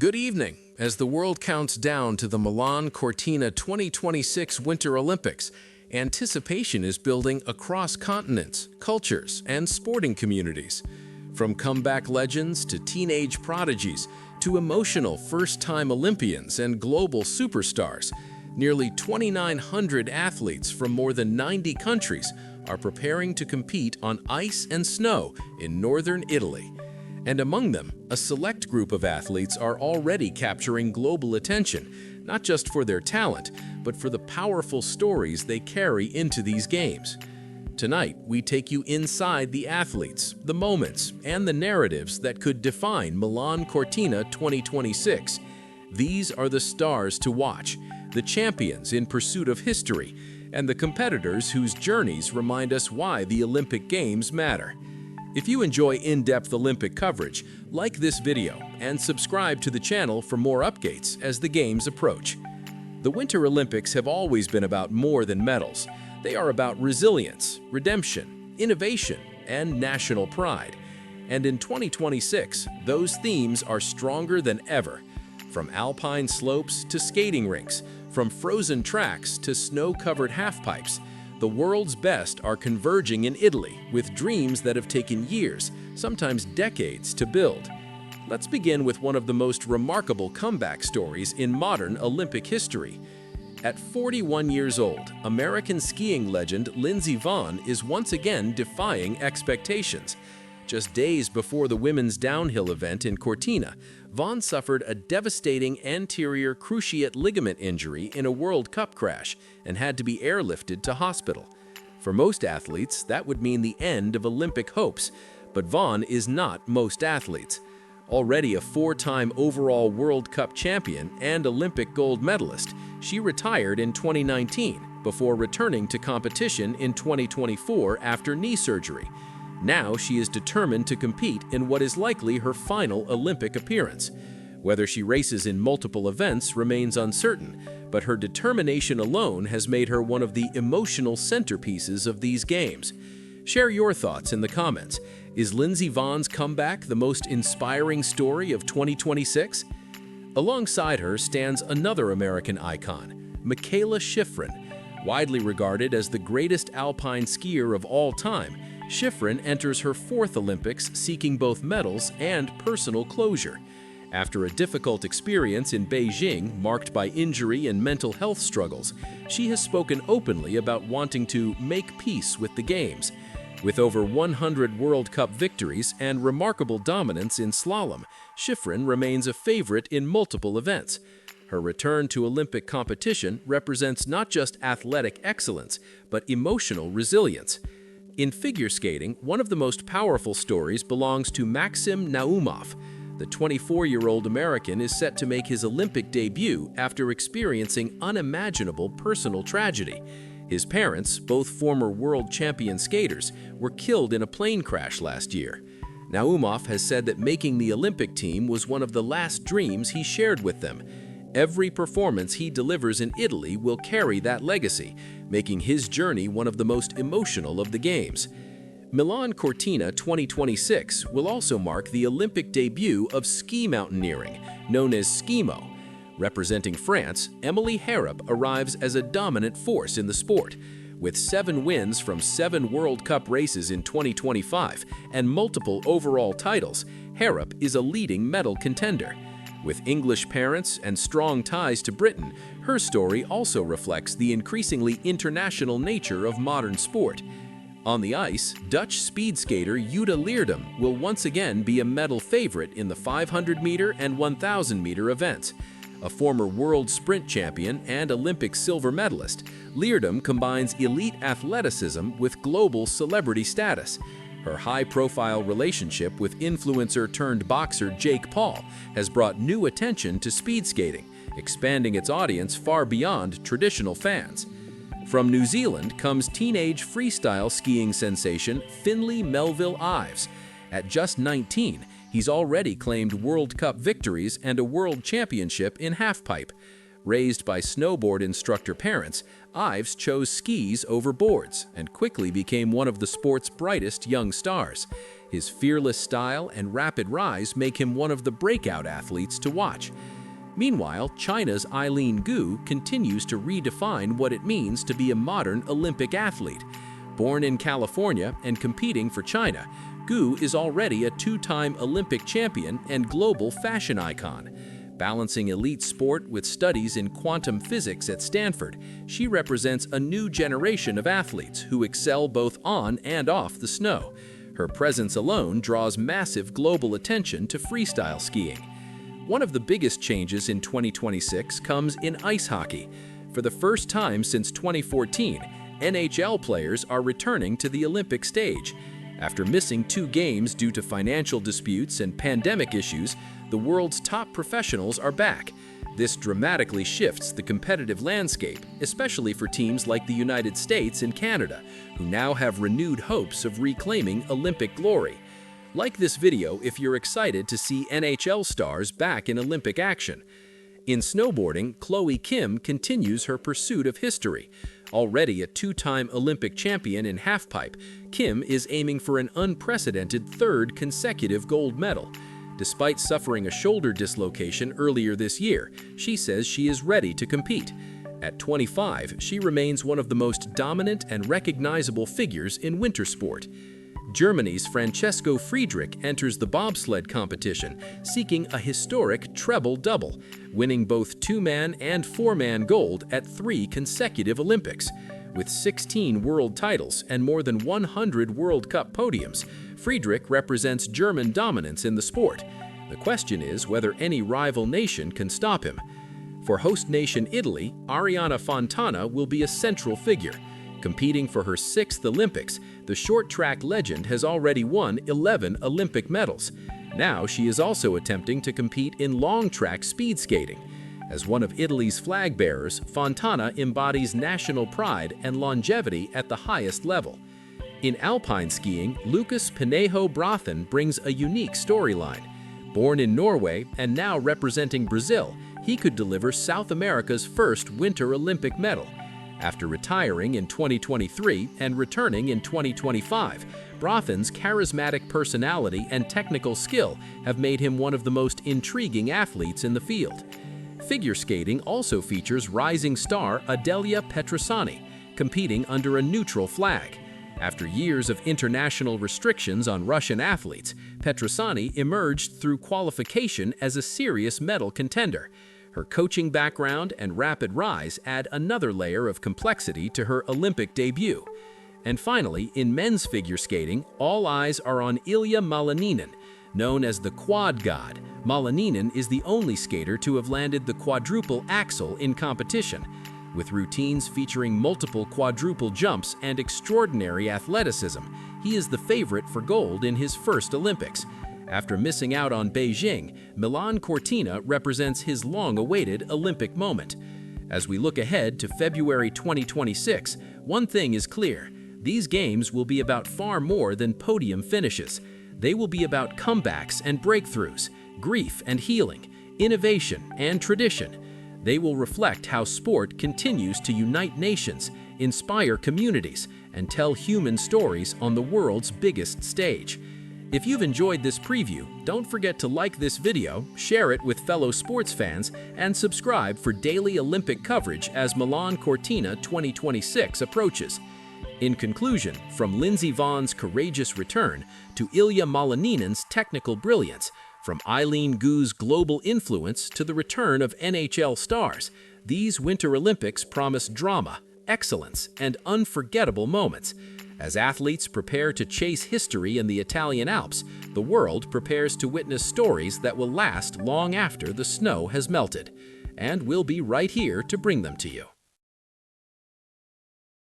Good evening. As the world counts down to the Milan Cortina 2026 Winter Olympics, anticipation is building across continents, cultures, and sporting communities. From comeback legends to teenage prodigies to emotional first-time Olympians and global superstars, nearly 2,900 athletes from more than 90 countries are preparing to compete on ice and snow in northern Italy. And among them, a select group of athletes are already capturing global attention, not just for their talent, but for the powerful stories they carry into these games. Tonight, we take you inside the athletes, the moments, and the narratives that could define Milan Cortina 2026. These are the stars to watch, the champions in pursuit of history, and the competitors whose journeys remind us why the Olympic Games matter. If you enjoy in-depth Olympic coverage, like this video and subscribe to the channel for more updates as the Games approach. The Winter Olympics have always been about more than medals. They are about resilience, redemption, innovation, and national pride. And in 2026, those themes are stronger than ever. From alpine slopes to skating rinks, from frozen tracks to snow-covered halfpipes, the world's best are converging in Italy with dreams that have taken years, sometimes decades, to build. Let's begin with one of the most remarkable comeback stories in modern Olympic history. At 41 years old, American skiing legend Lindsey Vonn is once again defying expectations. Just days before the women's downhill event in Cortina, Vonn suffered a devastating anterior cruciate ligament injury in a World Cup crash and had to be airlifted to hospital. For most athletes, that would mean the end of Olympic hopes, but Vonn is not most athletes. Already a four-time overall World Cup champion and Olympic gold medalist, she retired in 2019 before returning to competition in 2024 after knee surgery. Now she is determined to compete in what is likely her final Olympic appearance. Whether she races in multiple events remains uncertain, but her determination alone has made her one of the emotional centerpieces of these games. Share your thoughts in the comments. Is Lindsey Vonn's comeback the most inspiring story of 2026? Alongside her stands another American icon, Mikaela Shiffrin. Widely regarded as the greatest alpine skier of all time, Shiffrin enters her fourth Olympics seeking both medals and personal closure. After a difficult experience in Beijing marked by injury and mental health struggles, she has spoken openly about wanting to make peace with the Games. With over 100 World Cup victories and remarkable dominance in slalom, Shiffrin remains a favorite in multiple events. Her return to Olympic competition represents not just athletic excellence, but emotional resilience. In figure skating, one of the most powerful stories belongs to Maxim Naumov. The 24-year-old American is set to make his Olympic debut after experiencing unimaginable personal tragedy. His parents, both former world champion skaters, were killed in a plane crash last year. Naumov has said that making the Olympic team was one of the last dreams he shared with them. Every performance he delivers in Italy will carry that legacy, making his journey one of the most emotional of the Games. Milan Cortina 2026 will also mark the Olympic debut of ski mountaineering, known as skimo. Representing France, Emilie Harrop arrives as a dominant force in the sport. With 7 wins from 7 World Cup races in 2025 and multiple overall titles, Harrop is a leading medal contender. With English parents and strong ties to Britain, her story also reflects the increasingly international nature of modern sport. On the ice, Dutch speed skater Jutta Leerdam will once again be a medal favorite in the 500-meter and 1,000-meter events. A former world sprint champion and Olympic silver medalist, Leerdam combines elite athleticism with global celebrity status. Her high-profile relationship with influencer-turned-boxer Jake Paul has brought new attention to speed skating, expanding its audience far beyond traditional fans. From New Zealand comes teenage freestyle skiing sensation Finlay Melville Ives. At just 19, he's already claimed World Cup victories and a world championship in halfpipe. Raised by snowboard instructor parents, Ives chose skis over boards and quickly became one of the sport's brightest young stars. His fearless style and rapid rise make him one of the breakout athletes to watch. Meanwhile, China's Eileen Gu continues to redefine what it means to be a modern Olympic athlete. Born in California and competing for China, Gu is already a two-time Olympic champion and global fashion icon. Balancing elite sport with studies in quantum physics at Stanford, she represents a new generation of athletes who excel both on and off the snow. Her presence alone draws massive global attention to freestyle skiing. One of the biggest changes in 2026 comes in ice hockey. For the first time since 2014, NHL players are returning to the Olympic stage. After missing 2 games due to financial disputes and pandemic issues, the world's top professionals are back. This dramatically shifts the competitive landscape, especially for teams like the United States and Canada, who now have renewed hopes of reclaiming Olympic glory. Like this video if you're excited to see NHL stars back in Olympic action. In snowboarding, Chloe Kim continues her pursuit of history. Already a 2-time Olympic champion in halfpipe, Kim is aiming for an unprecedented 3rd consecutive gold medal. Despite suffering a shoulder dislocation earlier this year, she says she is ready to compete. At 25, she remains one of the most dominant and recognizable figures in winter sport. Germany's Francesco Friedrich enters the bobsled competition, seeking a historic treble-double, winning both 2-man and 4-man gold at 3 consecutive Olympics. With 16 world titles and more than 100 World Cup podiums, Friedrich represents German dominance in the sport. The question is whether any rival nation can stop him. For host nation Italy, Arianna Fontana will be a central figure. Competing for her 6th Olympics, the short track legend has already won 11 Olympic medals. Now she is also attempting to compete in long track speed skating. As one of Italy's flag bearers, Fontana embodies national pride and longevity at the highest level. In alpine skiing, Lucas Pinejo Brathen brings a unique storyline. Born in Norway and now representing Brazil, he could deliver South America's first Winter Olympic medal. After retiring in 2023 and returning in 2025, Brathen's charismatic personality and technical skill have made him one of the most intriguing athletes in the field. Figure skating also features rising star Adelia Petrosani, competing under a neutral flag. After years of international restrictions on Russian athletes, Petrosani emerged through qualification as a serious medal contender. Her coaching background and rapid rise add another layer of complexity to her Olympic debut. And finally, in men's figure skating, all eyes are on Ilia Malinin. Known as the Quad God, Malinin is the only skater to have landed the quadruple axel in competition. With routines featuring multiple quadruple jumps and extraordinary athleticism, he is the favorite for gold in his first Olympics. After missing out on Beijing, Milan Cortina represents his long-awaited Olympic moment. As we look ahead to February 2026, one thing is clear: these games will be about far more than podium finishes. They will be about comebacks and breakthroughs, grief and healing, innovation and tradition. They will reflect how sport continues to unite nations, inspire communities, and tell human stories on the world's biggest stage. If you've enjoyed this preview, don't forget to like this video, share it with fellow sports fans, and subscribe for daily Olympic coverage as Milan Cortina 2026 approaches. In conclusion, from Lindsey Vonn's courageous return to Ilia Malinin's technical brilliance, from Eileen Gu's global influence to the return of NHL stars, these Winter Olympics promise drama, excellence, and unforgettable moments. As athletes prepare to chase history in the Italian Alps, the world prepares to witness stories that will last long after the snow has melted. And we'll be right here to bring them to you.